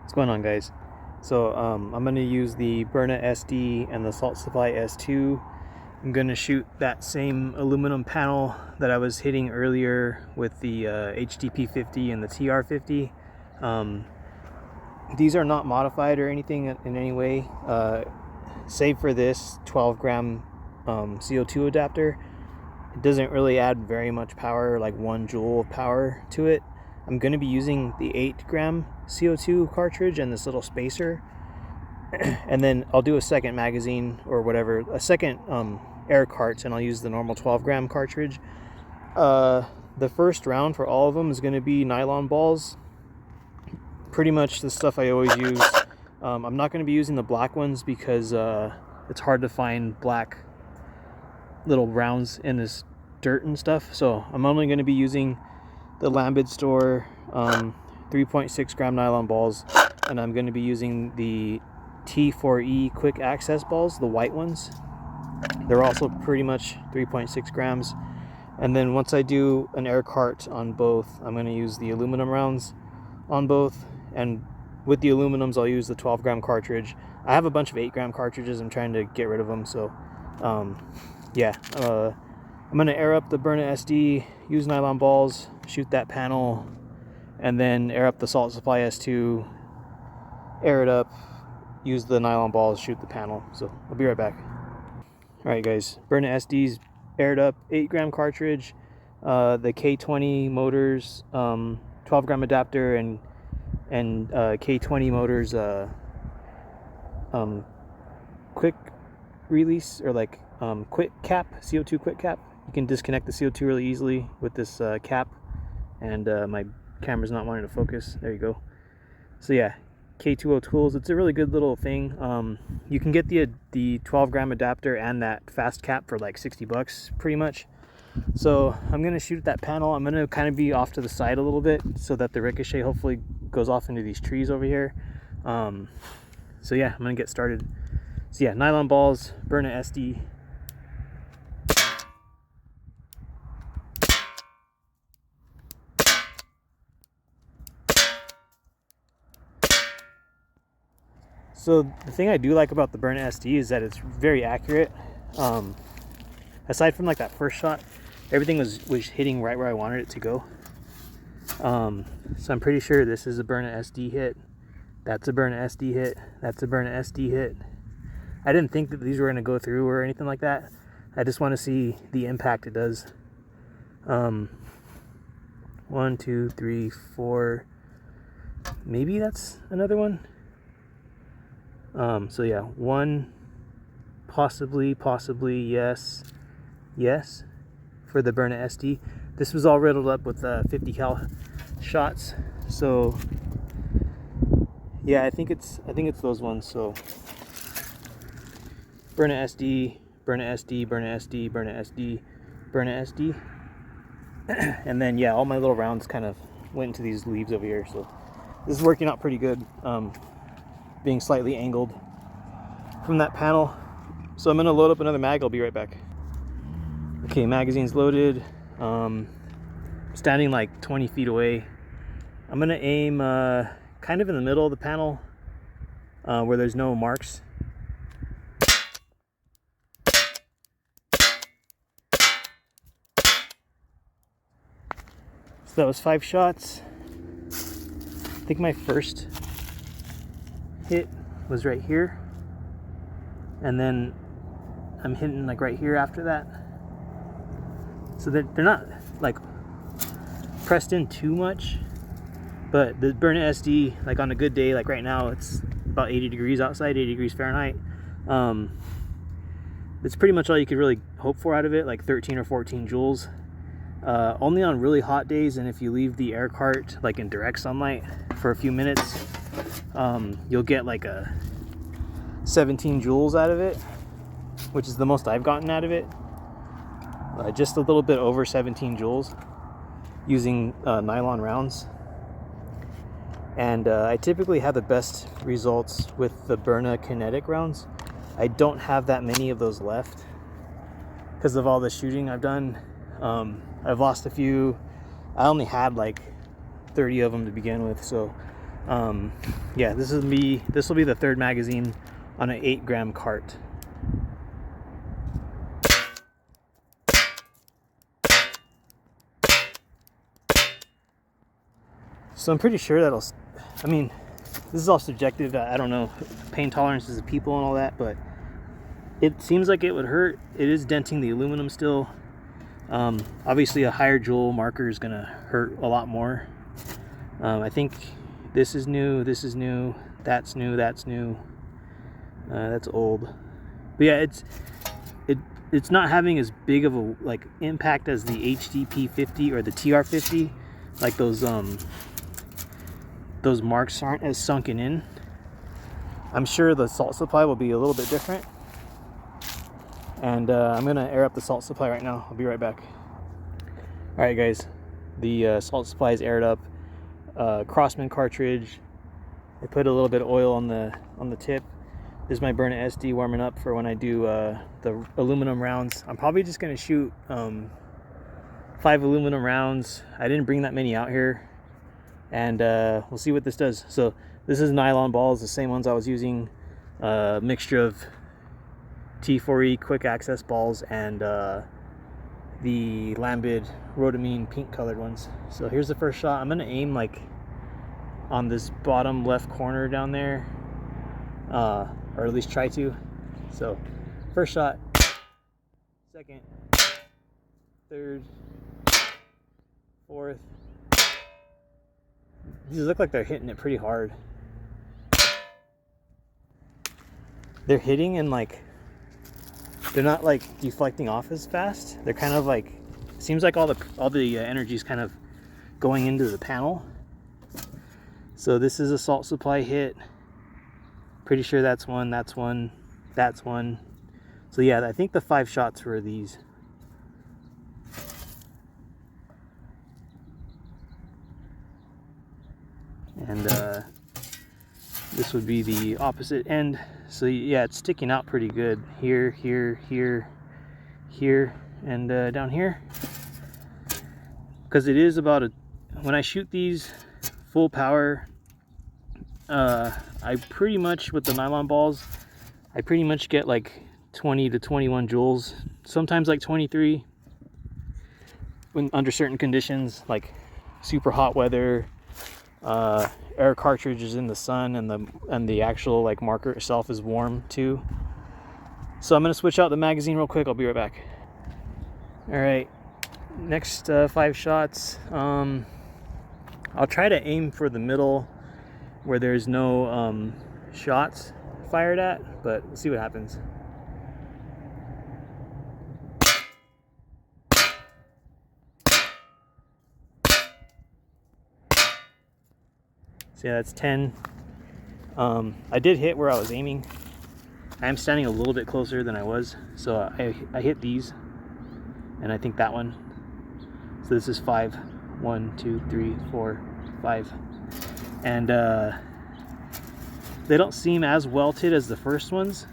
What's going on, guys? So I'm going to use the Byrna SD and the Salt Supply S2. I'm going to shoot that same aluminum panel that I was hitting earlier with the HDP50 and the TR50. These are not modified or anything in any way, save for this 12 gram CO2 adapter. It doesn't really add very much power, like 1 joule of power to it. I'm going to be using the 8 gram CO2 cartridge and this little spacer, and then I'll do a second magazine or whatever, a second air cart, and I'll use the normal 12 gram cartridge. The first round for all of them is going to be nylon balls, pretty much the stuff I always use. I'm not going to be using the black ones because it's hard to find black little rounds in this dirt and stuff, so I'm only going to be using the Lambid Store 3.6 gram nylon balls, and I'm going to be using the T4E quick access balls, the white ones. They're also pretty much 3.6 grams. And then once I do an air cart on both, I'm going to use the aluminum rounds on both, and with the aluminums I'll use the 12 gram cartridge. I have a bunch of 8 gram cartridges. I'm trying to get rid of them, so yeah, I'm going to air up the Byrna SD, use nylon balls, shoot that panel, and then air up the Salt Supply S2, air it up, use the nylon balls, shoot the panel. So I'll be right back. Alright guys, Byrna SD's aired up, 8 gram cartridge, the K20 motors, 12 gram adapter, and K20 motors quick release, or like quick cap, CO2 quick cap. You can disconnect the CO2 really easily with this cap, and my camera's not wanting to focus. There you go. So yeah, K20 tools. It's a really good little thing. You can get the 12 gram adapter and that fast cap for like 60 bucks pretty much. So I'm gonna shoot that panel. I'm gonna kind of be off to the side a little bit so that the ricochet hopefully goes off into these trees over here. So yeah, I'm gonna get started. So yeah, nylon balls, Byrna SD. So the thing I do like about the Byrna SD is that it's very accurate. Aside from like that first shot, everything was hitting right where I wanted it to go. So I'm pretty sure this is a Byrna SD hit. That's a Byrna SD hit. That's a Byrna SD hit. I didn't think that these were going to go through or anything like that. I just want to see the impact it does. 1, 2, 3, 4. Maybe that's another one. So yeah, 1, possibly, yes, for the Byrna SD. This was all riddled up with 50 cal shots. So yeah, I think it's those ones. So Byrna SD, Byrna SD, Byrna SD, Byrna SD, Byrna SD, and then yeah, all my little rounds kind of went into these leaves over here. So this is working out pretty good. Being slightly angled from that panel. So I'm gonna load up another mag. I'll be right back. Okay, magazine's loaded. Standing like 20 feet away. I'm gonna aim kind of in the middle of the panel where there's no marks. So that was 5 shots. I think my first hit was right here, and then I'm hitting like right here after that. So they're not like pressed in too much, but the Byrna SD, like on a good day, like right now it's about 80 degrees outside, 80 degrees Fahrenheit. It's pretty much all you could really hope for out of it, like 13 or 14 joules. Only on really hot days, and if you leave the air cart like in direct sunlight for a few minutes, you'll get like a 17 joules out of it, which is the most I've gotten out of it. Just a little bit over 17 joules using nylon rounds. And I typically have the best results with the Byrna kinetic rounds. I don't have that many of those left because of all the shooting I've done. I've lost a few. I only had like 30 of them to begin with, so Yeah, this will be the third magazine on an 8-gram cart. So I'm pretty sure that'll, I mean, this is all subjective. I don't know pain tolerances of people and all that, but it seems like it would hurt. It is denting the aluminum still. Obviously a higher joule marker is gonna hurt a lot more. I think this is new, that's new, that's old. But yeah, it's not having as big of a like impact as the HDP 50 or the TR 50. Like those marks aren't as sunken in. I'm sure the salt supply will be a little bit different. And I'm gonna air up the salt supply right now. I'll be right back. All right, guys, the salt supply is aired up. Crossman cartridge. I put a little bit of oil on the tip. This is my Byrna SD warming up for when I do the aluminum rounds. I'm probably just gonna shoot 5 aluminum rounds. I didn't bring that many out here, and we'll see what this does. So this is nylon balls, the same ones I was using. Mixture of T4E quick access balls and the Lambid rhodamine pink colored ones. So here's the first shot. I'm gonna aim like on this bottom left corner down there, or at least try to. So first shot, second, third, fourth. These look like they're hitting it pretty hard. They're hitting and like they're not like deflecting off as fast. They're kind of like, seems like all the energy is kind of going into the panel. So this is a salt supply hit. Pretty sure that's one, that's one, that's one. So yeah, I think the 5 shots were these. And this would be the opposite end. So yeah, it's sticking out pretty good here, here, here, here, and down here. Because it is about when I shoot these full power, I pretty much, with the nylon balls, I pretty much get like 20 to 21 joules, sometimes like 23 when under certain conditions, like super hot weather, air cartridges in the sun, and the actual like marker itself is warm too. So I'm gonna switch out the magazine real quick. I'll be right back. All right, next 5 shots. I'll try to aim for the middle where there's no shots fired at, but we'll see what happens. So yeah, that's 10. I did hit where I was aiming. I am standing a little bit closer than I was, so I hit these, and I think that one. So this is 5. 1, 2, 3, 4, 5. And they don't seem as welted as the first ones,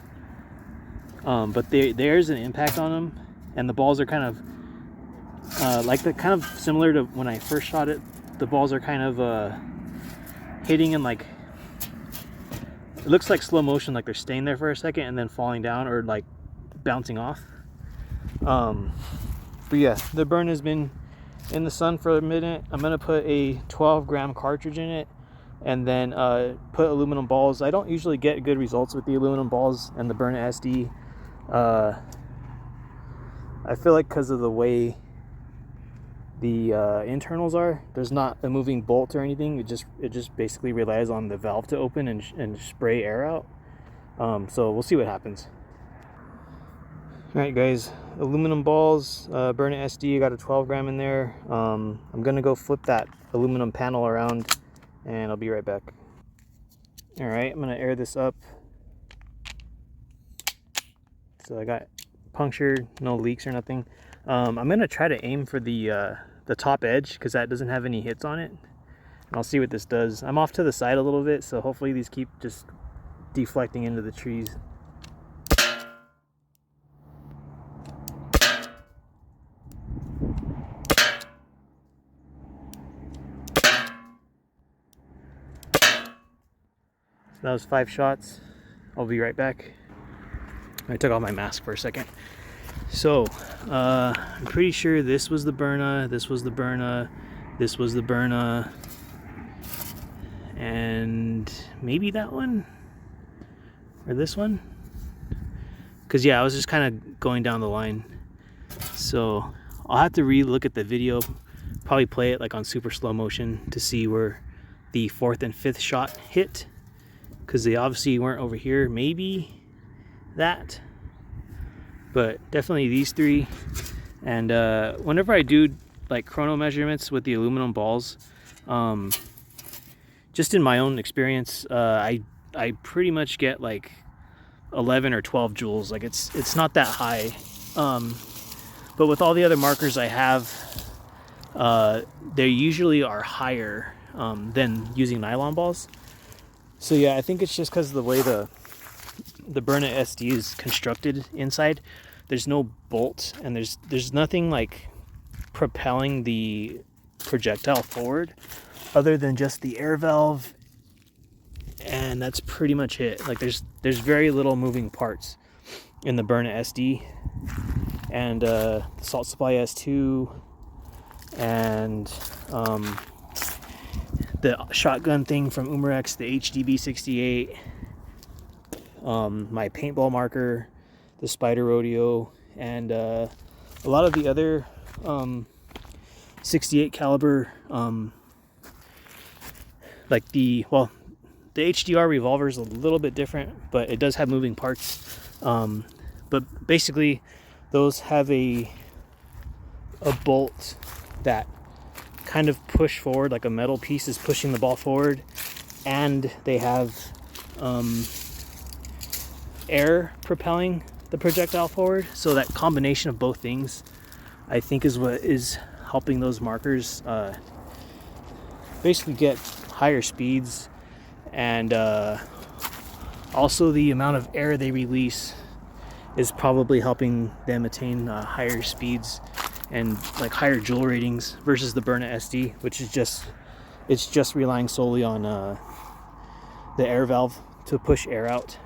but there's an impact on them, and the balls are kind of like kind of similar to when I first shot it. The balls are kind of hitting and like, it looks like slow motion, like they're staying there for a second and then falling down or like bouncing off. But yeah, the burn has been in the sun for a minute. I'm gonna put a 12-gram cartridge in it and then put aluminum balls. I don't usually get good results with the aluminum balls and the Byrna SD. I feel like because of the way the internals are, there's not a moving bolt or anything. It just basically relies on the valve to open and spray air out. So we'll see what happens. All right, guys, aluminum balls, Byrna SD, got a 12-gram in there. I'm gonna go flip that aluminum panel around and I'll be right back. All right, I'm gonna air this up. So I got punctured, no leaks or nothing. I'm gonna try to aim for the top edge because that doesn't have any hits on it. And I'll see what this does. I'm off to the side a little bit, so hopefully these keep just deflecting into the trees. That was 5 shots. I'll be right back. I took off my mask for a second. So, I'm pretty sure this was the Byrna, this was the Byrna, this was the Byrna, and maybe that one? Or this one? Because yeah, I was just kind of going down the line. So, I'll have to re-look at the video, probably play it like on super slow motion to see where the 4th and 5th shot hit. Because they obviously weren't over here. Maybe that. But definitely these 3. And whenever I do like chrono measurements with the aluminum balls, just in my own experience, I pretty much get like 11 or 12 joules. Like it's not that high. But with all the other markers I have, they usually are higher than using nylon balls. So yeah, I think it's just because of the way the Byrna SD is constructed inside. There's no bolt, and there's nothing like propelling the projectile forward other than just the air valve, and that's pretty much it. Like there's very little moving parts in the Byrna SD, and the Salt Supply S2, and the shotgun thing from Umarex, the HDB 68, my paintball marker, the Spider Rodeo, and a lot of the other 68 caliber, like the HDR revolver is a little bit different, but it does have moving parts. But basically, those have a bolt that kind of push forward, like a metal piece is pushing the ball forward, and they have air propelling the projectile forward. So that combination of both things, I think, is what is helping those markers basically get higher speeds, and also the amount of air they release is probably helping them attain higher speeds and like higher joule ratings versus the Byrna SD, which is just relying solely on the air valve to push air out.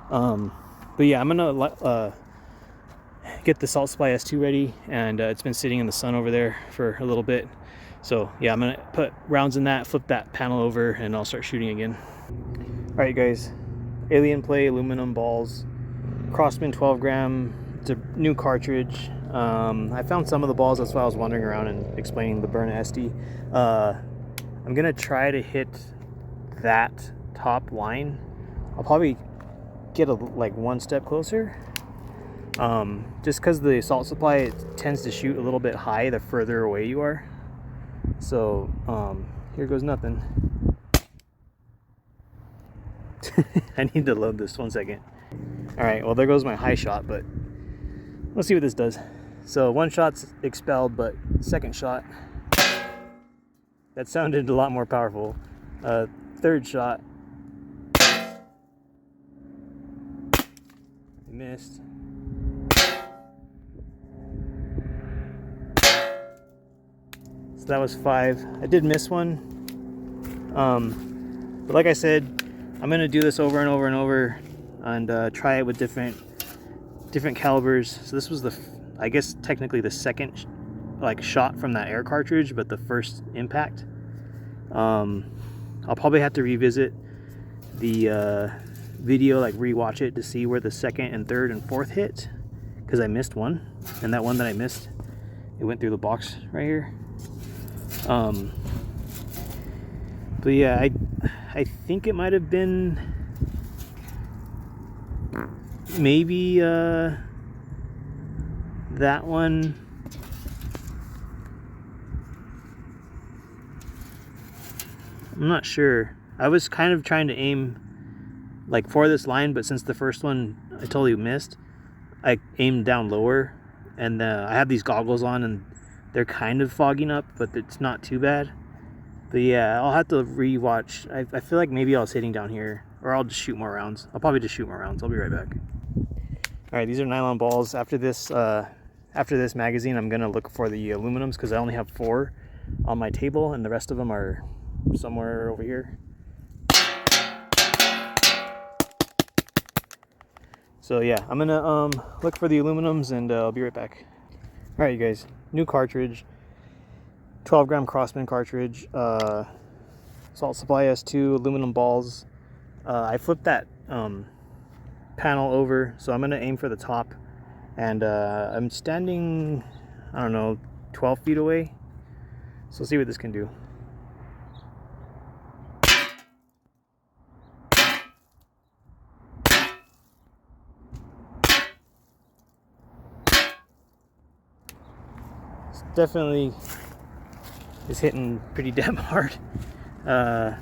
But yeah, I'm gonna get the Salt Supply S2 ready, and it's been sitting in the sun over there for a little bit. So yeah, I'm gonna put rounds in that, flip that panel over, and I'll start shooting again. All right, guys, Alien Play aluminum balls, Crossman 12 gram. It's a new cartridge. I found some of the balls, that's why I was wandering around and explaining the Byrna SD. I'm gonna try to hit that top line. I'll probably get like one step closer, just because the Salt Supply, it tends to shoot a little bit high the further away you are. So here goes nothing. I need to load this 1 second. All right, well, there goes my high shot, but let's see what this does. So 1 shot's expelled, but 2nd shot, that sounded a lot more powerful. 3rd shot, missed. So that was 5. I did miss one. But like I said, I'm gonna do this over and over and over, and try it with different calibers. So this was I guess technically the 2nd like shot from that air cartridge, but the 1st impact. I'll probably have to revisit the video, like rewatch it to see where the 2nd and 3rd and 4th hit, because I missed one, and that one that I missed, it went through the box right here. But yeah, I think it might have been maybe that one. I'm not sure. I was kind of trying to aim like for this line, but since the 1st one I totally missed, I aimed down lower, and I have these goggles on and they're kind of fogging up, but it's not too bad. But yeah, I'll have to rewatch. I feel like maybe I was hitting down here, or I'll just shoot more rounds. I'll probably just shoot more rounds. I'll be right back. All right, these are nylon balls. After this magazine, I'm gonna look for the aluminums, because I only have 4 on my table, and the rest of them are somewhere over here. So yeah, I'm gonna look for the aluminums and I'll be right back. All right, you guys, new cartridge, 12 gram Crossman cartridge, Salt Supply S2 aluminum balls. I flipped that panel over, so I'm gonna aim for the top, and I'm standing, I don't know, 12 feet away, so we'll see what this can do. It's definitely is hitting pretty damn hard. So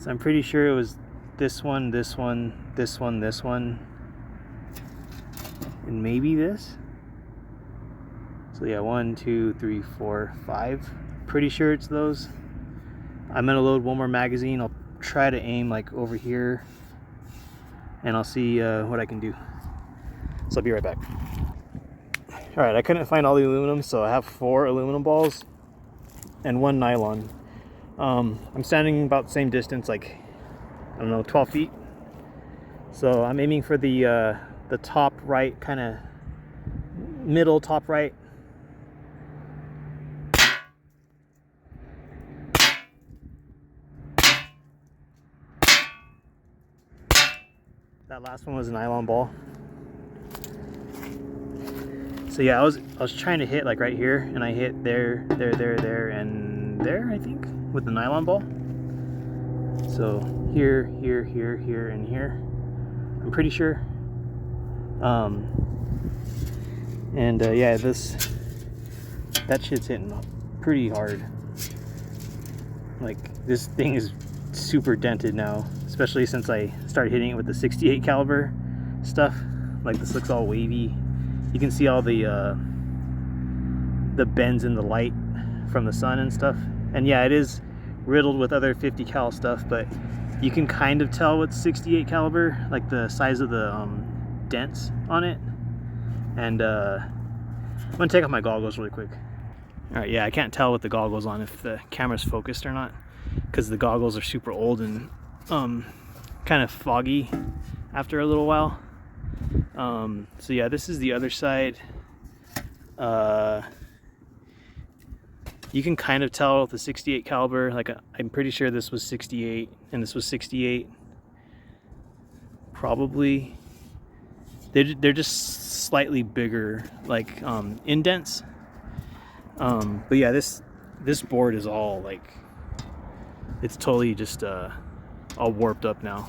I'm pretty sure it was this one, this one, this one, this one, and maybe this. So yeah, 1, 2, 3, 4, 5. Pretty sure it's those. I'm gonna load one more magazine. I'll try to aim like over here, and I'll see what I can do. So I'll be right back. All right, I couldn't find all the aluminum, so I have 4 aluminum balls and 1 nylon. I'm standing about the same distance, like, I don't know, 12 feet. So I'm aiming for the top right, kind of middle top right. That last one was a nylon ball. So yeah, I was trying to hit like right here, and I hit there, and there, I think, with the nylon ball. So here, here, here, here, and here. I'm pretty sure. Yeah, that shit's hitting pretty hard. Like, this thing is super dented now, especially since I started hitting it with the 68 caliber stuff. Like, this looks all wavy. You can see all the bends in the light from the sun and stuff. And yeah, it is riddled with other 50 cal stuff, but you can kind of tell what's 68 caliber, like the size of the dents on it. And I'm gonna take off my goggles really quick. All right, yeah, I can't tell with the goggles on if the camera's focused or not, because the goggles are super old and kind of foggy after a little while. So yeah, this is the other side. You can kind of tell with the 68 caliber. Like, I'm pretty sure this was 68 and this was 68. Probably. They're just slightly bigger, like indents. But yeah, this board is all like, it's totally just all warped up now.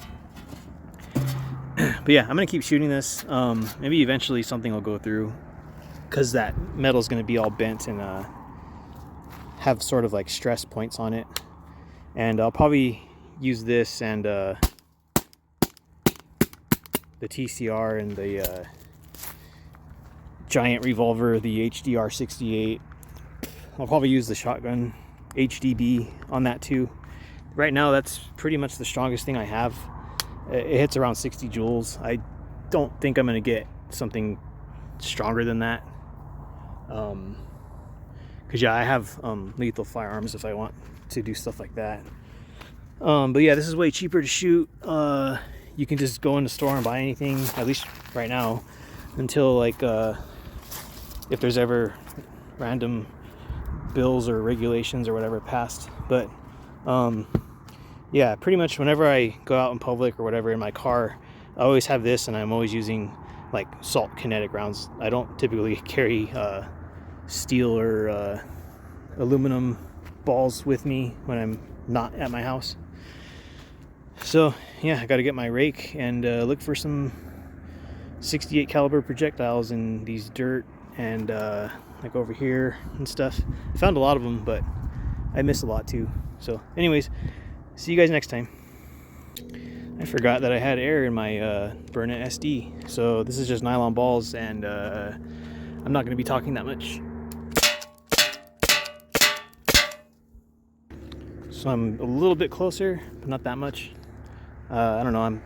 But yeah, I'm gonna keep shooting this. Maybe eventually something will go through, because that metal's gonna be all bent and have sort of like stress points on it. And I'll probably use this and the TCR and the giant revolver, the HDR 68. I'll probably use the shotgun HDB on that too. Right now, that's pretty much the strongest thing I have. It hits around 60 joules. I don't think I'm gonna get something stronger than that. Cause yeah, I have lethal firearms if I want to do stuff like that. But yeah, this is way cheaper to shoot. You can just go in the store and buy anything, at least right now, until like if there's ever random bills or regulations or whatever passed. But yeah, pretty much whenever I go out in public or whatever in my car, I always have this, and I'm always using like salt kinetic rounds. I don't typically carry steel or aluminum balls with me when I'm not at my house. So yeah, I got to get my rake and look for some 68 caliber projectiles in these dirt and like over here and stuff. I found a lot of them, but I missed a lot too. So anyways, see you guys next time. I forgot that I had air in my Byrna SD. So this is just nylon balls, and I'm not going to be talking that much. So I'm a little bit closer, but not that much. I don't know, I'm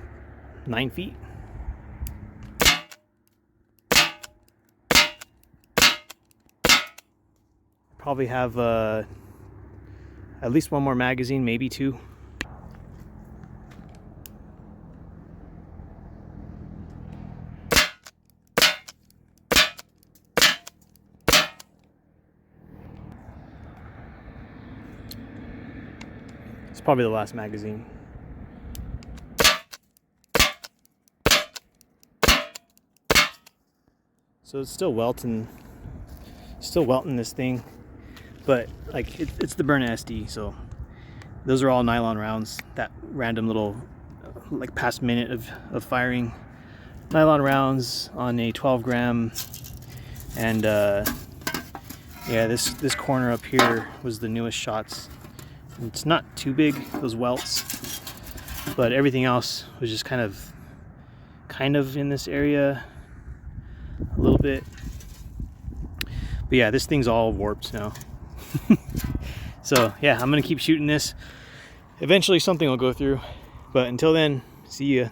9 feet. Probably have at least one more magazine, maybe 2. probably the last magazine. So it's still welting this thing, but like it's the Byrna SD, so those are all nylon rounds. That random little like past minute of firing, nylon rounds on a 12 gram. And yeah, this corner up here was the newest shots. It's not too big, those welts, but everything else was just kind of in this area a little bit. But yeah, this thing's all warped now. So yeah, I'm gonna keep shooting this. Eventually something will go through, but until then, see ya.